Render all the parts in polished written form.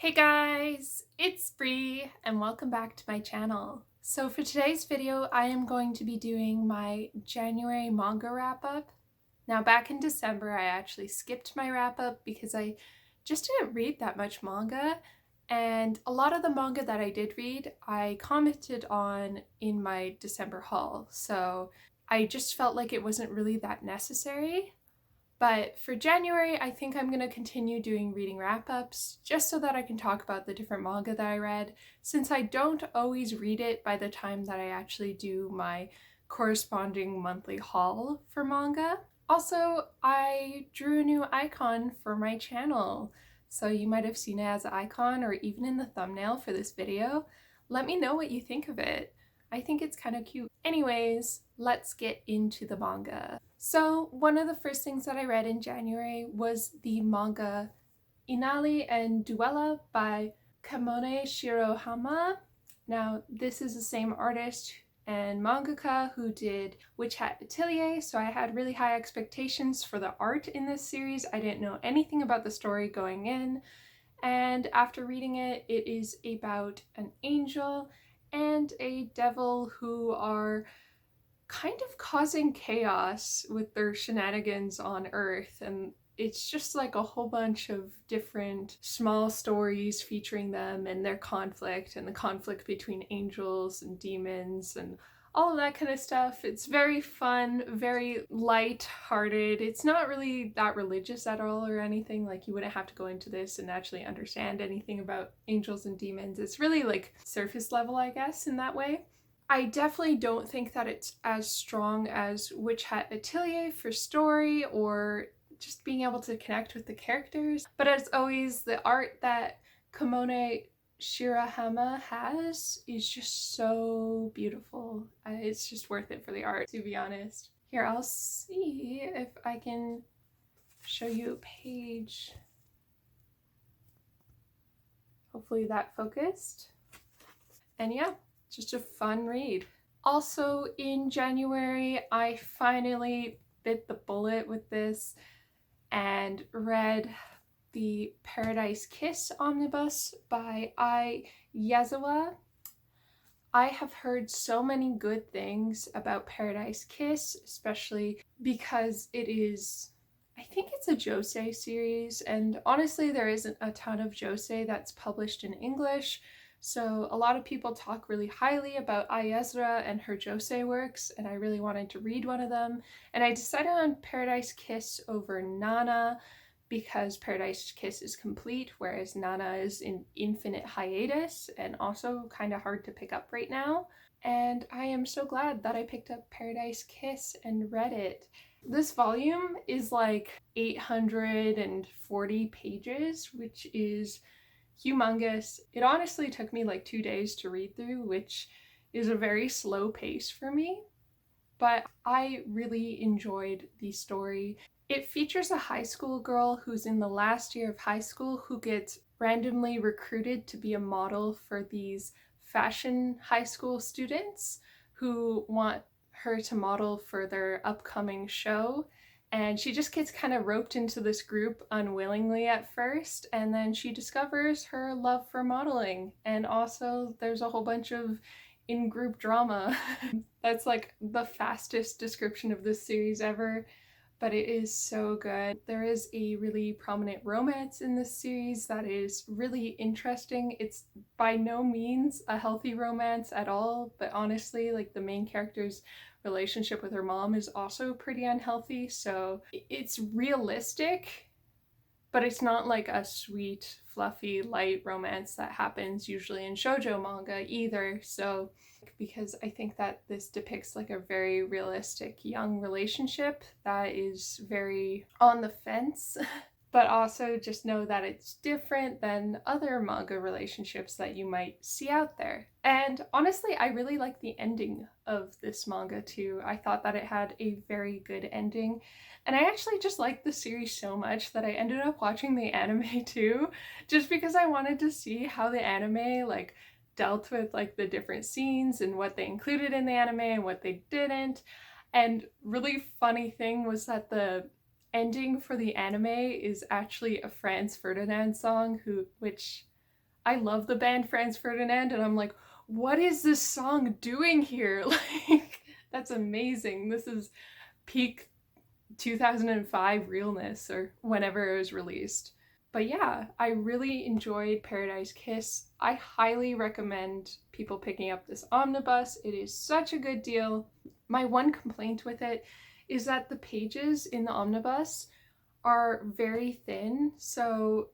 Hey guys, it's Bree and welcome back to my channel. So for today's video, I am going to be doing my January manga wrap-up. Now back in December, I actually skipped my wrap-up because I just didn't read that much manga, and a lot of the manga that I did read, I commented on in my December haul, so I just felt like it wasn't really that necessary. But for January, I think I'm going to continue doing reading wrap-ups just so that I can talk about the different manga that I read, since I don't always read it by the time that I actually do my corresponding monthly haul for manga. Also, I drew a new icon for my channel, so you might have seen it as an icon or even in the thumbnail for this video. Let me know what you think of it. I think it's kind of cute. Anyways, let's get into the manga. So one of the first things that I read in January was the manga Inali Duella by Kamone Shirohama. Now this is the same artist and mangaka who did Witch Hat Atelier, so I had really high expectations for the art in this series. I didn't know anything about the story going in, and after reading it, it is about an angel and a devil who are kind of causing chaos with their shenanigans on Earth, and it's just like a whole bunch of different small stories featuring them and their conflict and the conflict between angels and demons and all of that kind of stuff. It's very fun, very light-hearted. It's not really that religious at all or anything. Like, you wouldn't have to go into this and actually understand anything about angels and demons. It's really like surface level, I guess, in that way. I definitely don't think that it's as strong as Witch Hat Atelier for story or just being able to connect with the characters. But as always, the art that Kamone Shirahama has is just so beautiful. It's just worth it for the art, to be honest. Here, I'll see if I can show you a page. Hopefully that focused. And yeah, just a fun read. Also in January, I finally bit the bullet with this and read the Paradise Kiss omnibus by Yazawa. I have heard so many good things about Paradise Kiss, especially because it is, I think it's a josei series, and honestly there isn't a ton of josei that's published in English, so a lot of people talk really highly about Ayezra and her josei works, and I really wanted to read one of them, and I decided on Paradise Kiss over Nana because Paradise Kiss is complete, whereas Nana is in infinite hiatus and also kind of hard to pick up right now. And I am so glad that I picked up Paradise Kiss and read it. This volume is like 840 pages, which is humongous. It honestly took me like 2 days to read through, which is a very slow pace for me, but I really enjoyed the story. It features a high school girl who's in the last year of high school who gets randomly recruited to be a model for these fashion high school students who want her to model for their upcoming show. And she just gets kind of roped into this group unwillingly at first, and then she discovers her love for modeling. And also there's a whole bunch of in-group drama. That's like the fastest description of this series ever, but it is so good. There is a really prominent romance in this series that is really interesting. It's by no means a healthy romance at all, but honestly, like, the main character's relationship with her mom is also pretty unhealthy, so it's realistic, but it's not like a sweet, fluffy, light romance that happens usually in shoujo manga either. So, because I think that this depicts like a very realistic young relationship that is very on the fence, but also just know that it's different than other manga relationships that you might see out there. And honestly, I really like the ending of this manga too. I thought that it had a very good ending, and I actually just liked the series so much that I ended up watching the anime too, just because I wanted to see how the anime like dealt with like the different scenes and what they included in the anime and what they didn't. And really funny thing was that the ending for the anime is actually a Franz Ferdinand song, which I love the band Franz Ferdinand, and I'm like, what is this song doing here? Like, that's amazing. This is peak 2005 realness, or whenever it was released. But yeah, I really enjoyed Paradise Kiss. I highly recommend people picking up this omnibus. It is such a good deal. My one complaint with it is that the pages in the omnibus are very thin, so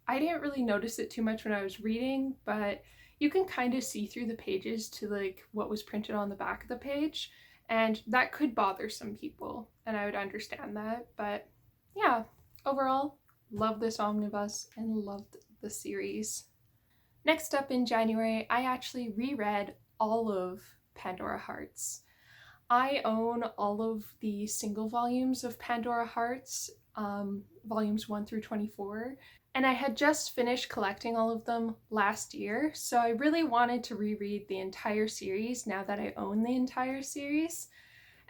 I didn't really notice it too much when I was reading, but you can kind of see through the pages to like what was printed on the back of the page, and that could bother some people, and I would understand that. But yeah, overall, love this omnibus and loved the series. Next up in January, I actually reread all of Pandora Hearts. I own all of the single volumes of Pandora Hearts, volumes 1 through 24, and I had just finished collecting all of them last year, so I really wanted to reread the entire series now that I own the entire series,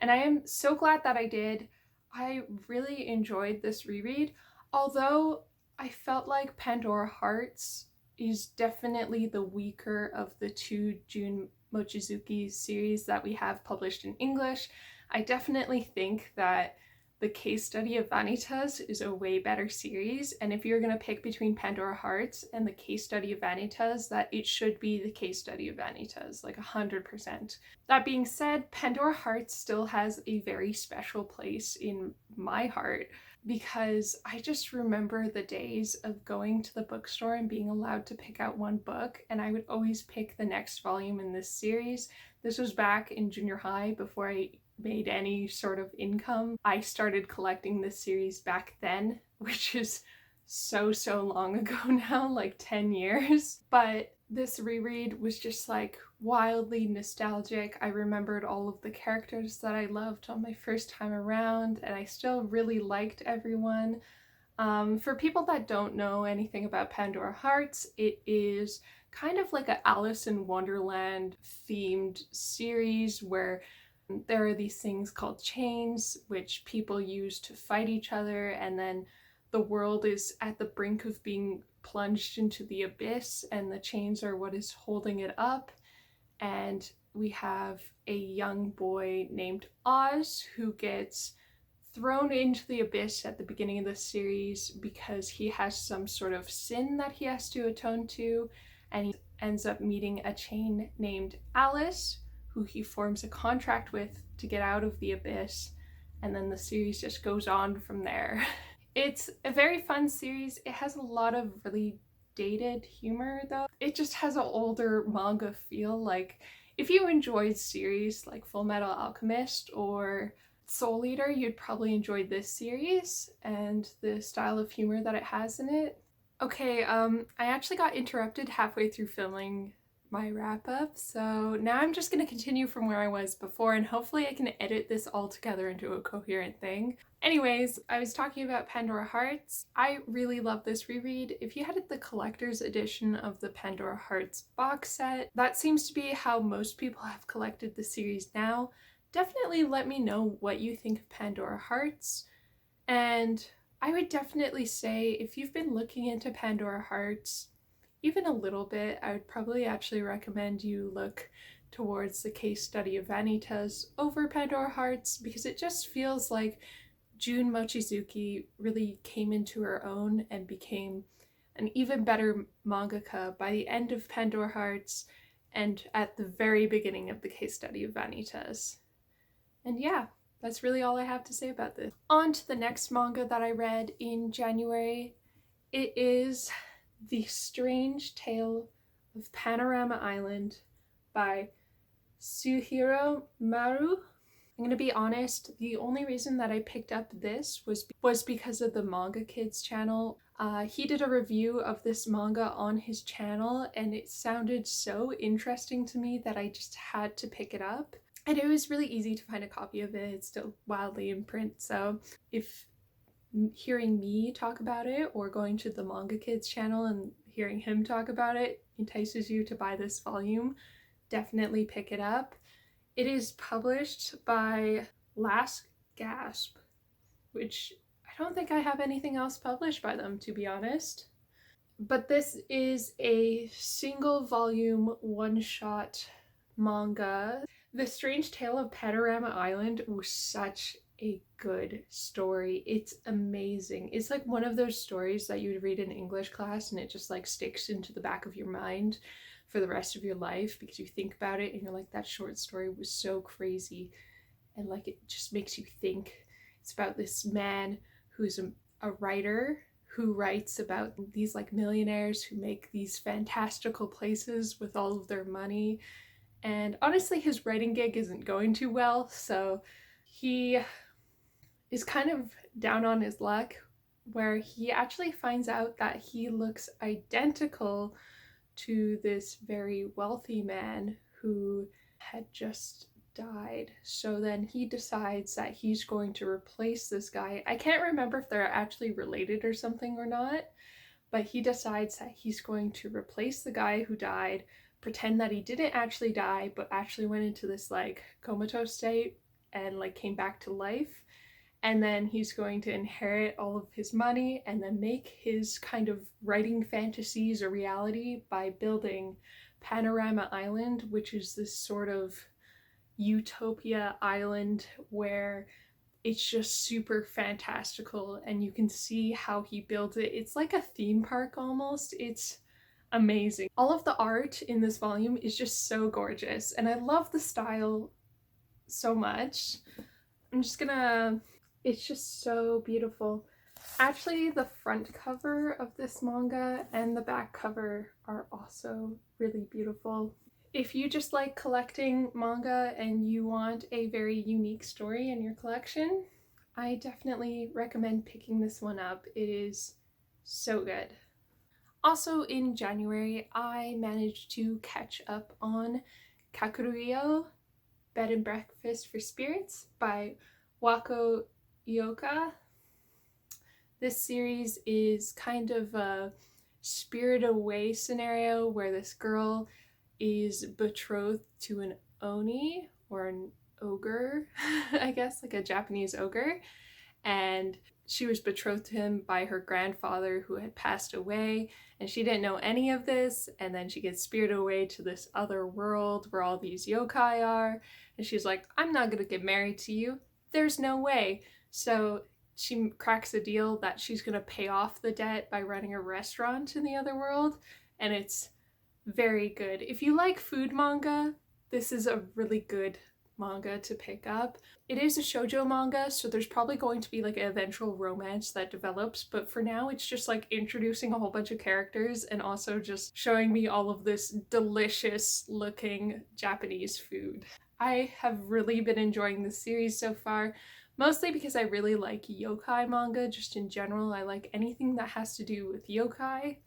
and I am so glad that I did. I really enjoyed this reread, although I felt like Pandora Hearts is definitely the weaker of the two Jun Mochizuki series that we have published in English. I definitely think that the Case Study of Vanitas is a way better series, and if you're going to pick between Pandora Hearts and the Case Study of Vanitas, that it should be the Case Study of Vanitas, like 100%. That being said, Pandora Hearts still has a very special place in my heart, because I just remember the days of going to the bookstore and being allowed to pick out one book, and I would always pick the next volume in this series. This was back in junior high before I made any sort of income. I started collecting this series back then, which is so long ago now, like 10 years. But this reread was just like wildly nostalgic. I remembered all of the characters that I loved on my first time around, and I still really liked everyone. For people that don't know anything about Pandora Hearts, it is kind of like a Alice in Wonderland themed series where there are these things called chains, which people use to fight each other, and then the world is at the brink of being plunged into the abyss, and the chains are what is holding it up. And we have a young boy named Oz who gets thrown into the abyss at the beginning of the series because he has some sort of sin that he has to atone to, and he ends up meeting a chain named Alice, who he forms a contract with to get out of the abyss, and then the series just goes on from there. It's a very fun series. It has a lot of really dated humor though. It just has an older manga feel. Like if you enjoyed series like Full Metal Alchemist or Soul Eater, you'd probably enjoy this series and the style of humor that it has in it. Okay, I actually got interrupted halfway through filming my wrap up, so now I'm just gonna continue from where I was before, and hopefully I can edit this all together into a coherent thing. Anyways, I was talking about Pandora Hearts. I really love this reread. If you had the collector's edition of the Pandora Hearts box set, that seems to be how most people have collected the series now. Definitely let me know what you think of Pandora Hearts, and I would definitely say if you've been looking into Pandora Hearts even a little bit, I would probably actually recommend you look towards the Case Study of Vanitas over Pandora Hearts, because it just feels like Jun Mochizuki really came into her own and became an even better mangaka by the end of Pandora Hearts and at the very beginning of the Case Study of Vanitas. And yeah, that's really all I have to say about this. On to the next manga that I read in January. It is The Strange Tale of Panorama Island by Suehiro Maru. I'm gonna be honest, the only reason that I picked up this was because of the Manga Kids channel. He did a review of this manga on his channel, and it sounded so interesting to me that I just had to pick it up. And it was really easy to find a copy of it. It's still wildly in print, so if hearing me talk about it or going to the Manga Kids channel and hearing him talk about it entices you to buy this volume, definitely pick it up. It is published by Last Gasp, which I don't think I have anything else published by them, to be honest. But this is a single volume one-shot manga. The Strange Tale of Panorama Island was such a good story. It's amazing. It's like one of those stories that you would read in English class and it just like sticks into the back of your mind for the rest of your life because you think about it and you're like, that short story was so crazy, and like it just makes you think. It's about this man who's a writer who writes about these like millionaires who make these fantastical places with all of their money. And honestly, his writing gig isn't going too well, so he is kind of down on his luck, where he actually finds out that he looks identical to this very wealthy man who had just died. So then he decides that he's going to replace this guy. I can't remember if they're actually related or something or not, but he decides that he's going to replace the guy who died, pretend that he didn't actually die, but actually went into this like comatose state and like came back to life. And then he's going to inherit all of his money and then make his kind of writing fantasies a reality by building Panorama Island, which is this sort of utopia island where it's just super fantastical and you can see how he built it. It's like a theme park almost. It's amazing. All of the art in this volume is just so gorgeous and I love the style so much. It's just so beautiful. Actually, the front cover of this manga and the back cover are also really beautiful. If you just like collecting manga and you want a very unique story in your collection, I definitely recommend picking this one up. It is so good. Also in January, I managed to catch up on Kakuriyo, Bed and Breakfast for Spirits by Wako Ioka. This series is kind of a Spirit Away scenario where this girl is betrothed to an oni, or an ogre, I guess, like a Japanese ogre, and she was betrothed to him by her grandfather who had passed away, and she didn't know any of this, and then she gets spirited away to this other world where all these yokai are, and she's like, I'm not gonna get married to you, there's no way. So she cracks a deal that she's gonna pay off the debt by running a restaurant in the other world, and it's very good. If you like food manga, this is a really good manga to pick up. It is a shoujo manga, so there's probably going to be like an eventual romance that develops, but for now it's just like introducing a whole bunch of characters and also just showing me all of this delicious looking Japanese food. I have really been enjoying this series so far, mostly because I really like yokai manga just in general. I like anything that has to do with yokai,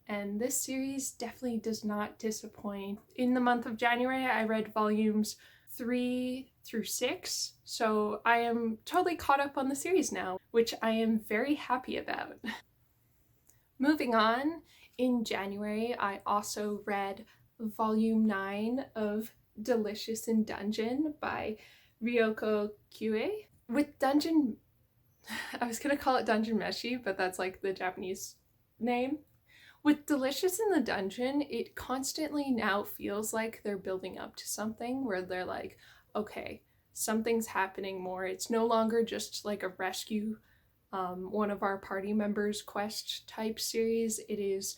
and this series definitely does not disappoint. In the month of January, I read volumes 3 through 6, so I am totally caught up on the series now, which I am very happy about. Moving on, in January, I also read volume 9 of Delicious in Dungeon by Ryoko Kue. With Dungeon, I was gonna call it Dungeon Meshi, but that's like the Japanese name. With Delicious in the Dungeon, it constantly now feels like they're building up to something where they're like, okay, something's happening more. It's no longer just like a rescue one of our party members quest type series. It is,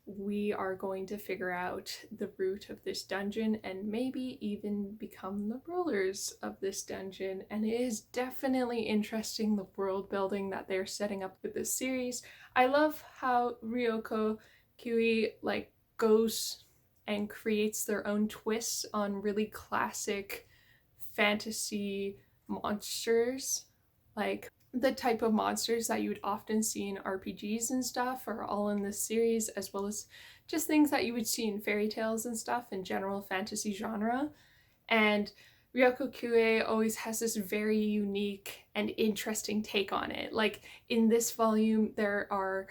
we are going to figure out the root of this dungeon and maybe even become the rulers of this dungeon. And it is definitely interesting, the world building that they're setting up with this series. I love how Ryoko Kue like goes and creates their own twists on really classic fantasy monsters. Like the type of monsters that you would often see in RPGs and stuff are all in this series, as well as just things that you would see in fairy tales and stuff in general fantasy genre. And Ryoko Kue always has this very unique and interesting take on it. Like in this volume, there are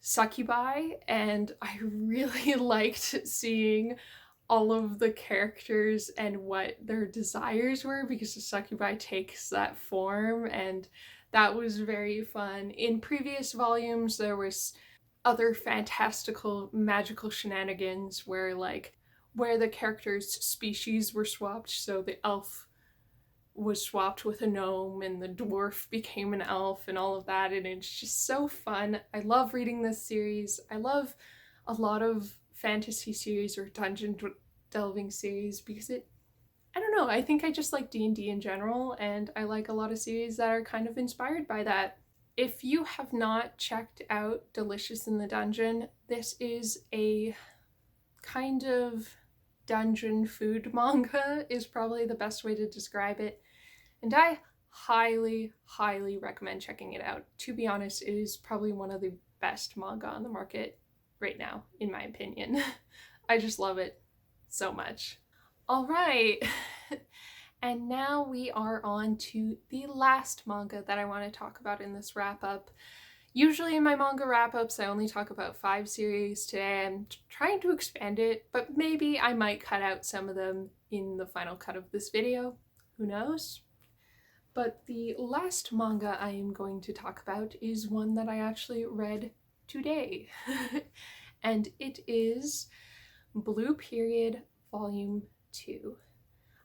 succubi, and I really liked seeing all of the characters and what their desires were, because the succubi takes that form, and that was very fun. In previous volumes, there was other fantastical magical shenanigans where the characters' species were swapped, so the elf was swapped with a gnome and the dwarf became an elf and all of that, and it's just so fun. I love reading this series. I love a lot of fantasy series or dungeon delving series because I don't know, I think I just like D&D in general, and I like a lot of series that are kind of inspired by that. If you have not checked out Delicious in the Dungeon, this is a kind of dungeon food manga is probably the best way to describe it. And I highly, highly recommend checking it out. To be honest, it is probably one of the best manga on the market right now, in my opinion. I just love it so much. All right. And now we are on to the last manga that I want to talk about in this wrap up. Usually in my manga wrap-ups, I only talk about 5 series. Today I'm trying to expand it, but maybe I might cut out some of them in the final cut of this video. Who knows? But the last manga I am going to talk about is one that I actually read today. And it is Blue Period Volume 2.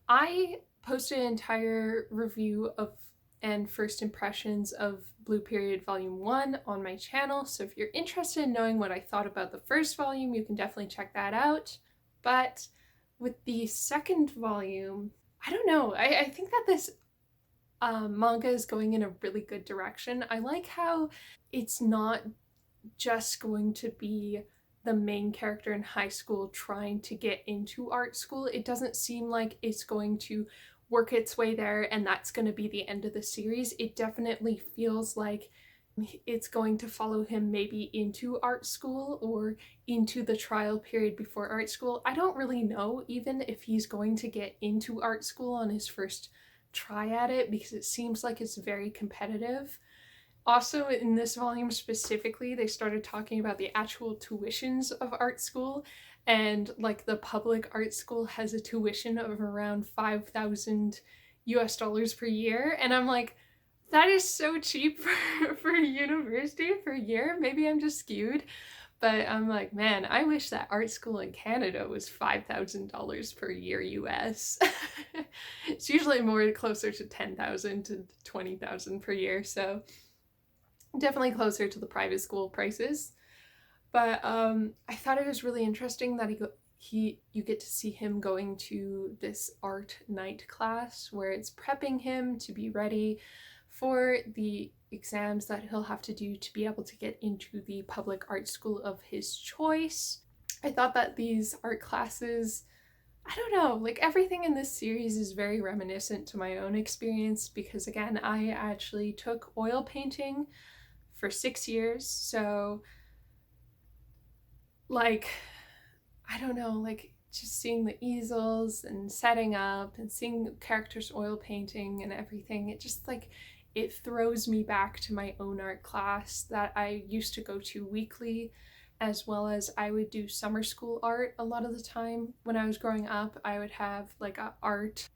I posted an entire review of and first impressions of Blue Period Volume 1 on my channel, so if you're interested in knowing what I thought about the first volume, you can definitely check that out. But with the second volume, I don't know, I think that this manga is going in a really good direction. I like how it's not just going to be the main character in high school trying to get into art school. It doesn't seem like it's going to work its way there and that's going to be the end of the series. It definitely feels like it's going to follow him maybe into art school or into the trial period before art school. I don't really know even if he's going to get into art school on his first try at it, because it seems like it's very competitive. Also, in this volume specifically, they started talking about the actual tuitions of art school, and like the public art school has a tuition of around 5,000 US dollars per year, and I'm like, that is so cheap for a university per year. Maybe I'm just skewed, but I'm like, man, I wish that art school in Canada was $5,000 per year US. It's usually more closer to 10,000 to 20,000 per year, so definitely closer to the private school prices. But I thought it was really interesting that you get to see him going to this art night class where it's prepping him to be ready for the exams that he'll have to do to be able to get into the public art school of his choice. I thought that these art classes, I don't know, like everything in this series is very reminiscent to my own experience, because again, I actually took oil painting for 6 years, so like, I don't know, like just seeing the easels and setting up and seeing characters oil painting and everything, it just like, it throws me back to my own art class that I used to go to weekly, as well as I would do summer school art a lot of the time. When I was growing up, I would have like a art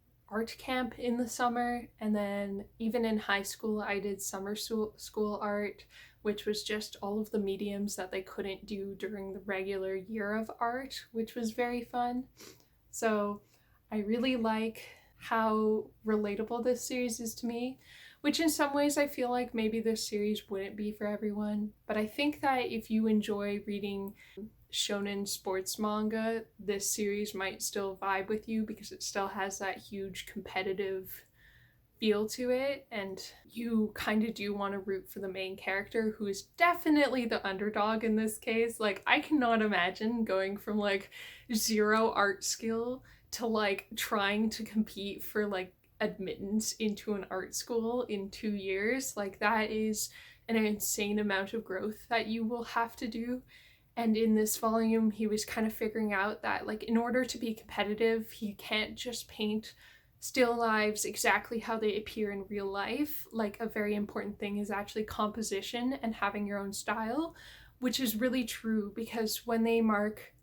camp in the summer, and then even in high school I did summer school art, which was just all of the mediums that they couldn't do during the regular year of art, which was very fun. So I really like how relatable this series is to me, which in some ways I feel like maybe this series wouldn't be for everyone, but I think that if you enjoy reading shonen sports manga, this series might still vibe with you because it still has that huge competitive feel to it, and you kind of do want to root for the main character, who is definitely the underdog in this case. Like, I cannot imagine going from like 0 art skill to like trying to compete for like admittance into an art school in 2 years. Like, that is an insane amount of growth that you will have to do. And in this volume, he was kind of figuring out that like in order to be competitive, he can't just paint still lives exactly how they appear in real life. Like, a very important thing is actually composition and having your own style, which is really true, because when they mark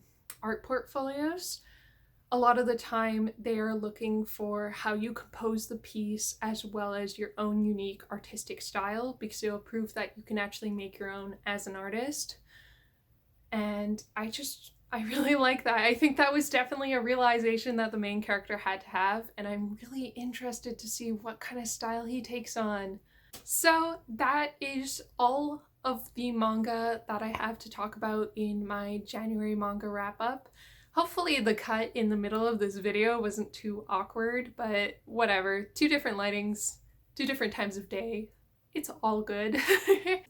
art portfolios, a lot of the time they are looking for how you compose the piece as well as your own unique artistic style, because it will prove that you can actually make your own as an artist. And I really like that. I think that was definitely a realization that the main character had to have, and I'm really interested to see what kind of style he takes on. So that is all of the manga that I have to talk about in my January manga wrap up. Hopefully the cut in the middle of this video wasn't too awkward, but whatever. 2 different lightings, 2 different times of day. It's all good.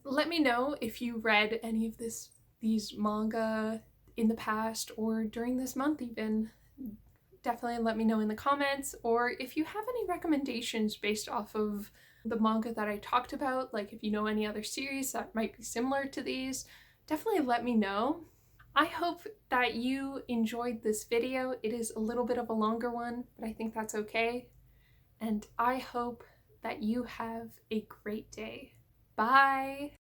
Let me know if you read any of these manga in the past or during this month even. Definitely let me know in the comments, or if you have any recommendations based off of the manga that I talked about, like if you know any other series that might be similar to these, definitely let me know. I hope that you enjoyed this video. It is a little bit of a longer one, but I think that's okay. And I hope that you have a great day. Bye!